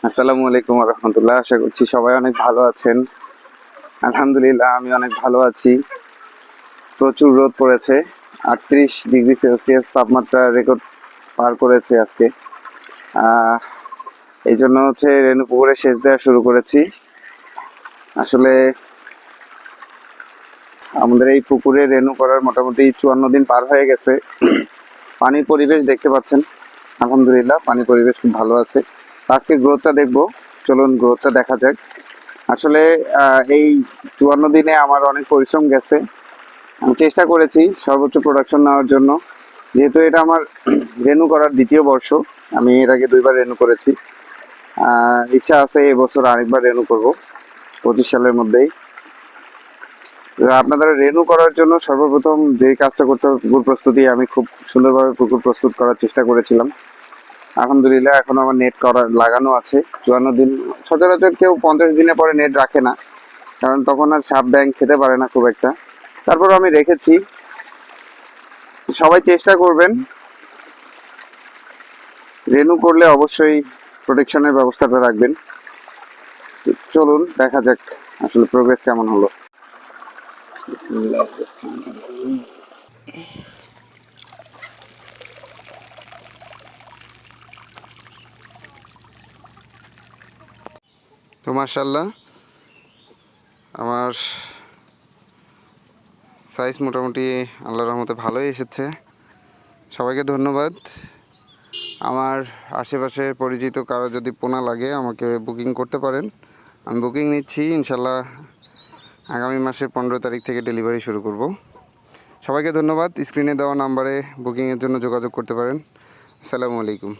আসসালামু আলাইকুম রহমতুল্লাহ। আশা করছি সবাই অনেক ভালো আছেন। আলহামদুলিল্লাহ আমি অনেক ভালো আছি। প্রচুর রোদ পড়েছে, 38 ডিগ্রি সেলসিয়াস তাপমাত্রা রেকর্ড পার করেছে আজকে। এই জন্য রেণু পুকুরে সেচ দেওয়া শুরু করেছি। আসলে আমাদের এই পুকুরে রেণু করার মোটামুটি 54 দিন পার হয়ে গেছে। পানির পরিবেশ দেখতে পাচ্ছেন, আলহামদুলিল্লাহ পানির পরিবেশ খুব ভালো আছে। আজকে গ্রোথটা দেখবো, চলুন গ্রোথটা দেখা যাক। আসলে এই 54 দিনে আমার অনেক পরিশ্রম গেছে। আমি চেষ্টা করেছি সর্বোচ্চ প্রোডাকশন নেওয়ার জন্য। যেহেতু এটা আমার রেনু করার দ্বিতীয় বর্ষ, আমি এর আগে 2বার রেনু করেছি। ইচ্ছা আছে এবছর আরেকবার রেনু করব 25 সালের মধ্যেই। আপনাদের রেনু করার জন্য সর্বপ্রথম যে কাজটা করতে হবে, পুকুর প্রস্তুতি। আমি খুব সুন্দরভাবে পুকুর প্রস্তুত করার চেষ্টা করেছিলাম। আলহামদুলিল্লাহ এখন আমার নেট লাগানো আছে 54 দিন। সচরাচর কেউ 50 দিনের পরে নেট রাখে না, কারণ তখন আর সাপ ব্যাং খেতে পারে না খুব একটা। তারপর আমি রেখেছি। সবাই চেষ্টা করবেন, রেনু করলে অবশ্যই প্রোটেকশনের ব্যবস্থাটা রাখবেন। চলুন দেখা যাক আসলে প্রোগ্রেস কেমন হলো। তো মাশাআল্লাহ আমার সাইজ মোটামুটি আল্লাহর রহমতে ভালোই এসেছে। সবাইকে ধন্যবাদ। আমার আশেপাশে পরিচিত কারো যদি পোনা লাগে আমাকে বুকিং করতে পারেন, আমি বুকিং নিচ্ছি। ইনশাল্লাহ আগামী মাসের 15 তারিখ থেকে ডেলিভারি শুরু করব। সবাইকে ধন্যবাদ। স্ক্রিনে দেওয়া নাম্বারে বুকিংয়ের জন্য যোগাযোগ করতে পারেন। আসসালামু আলাইকুম।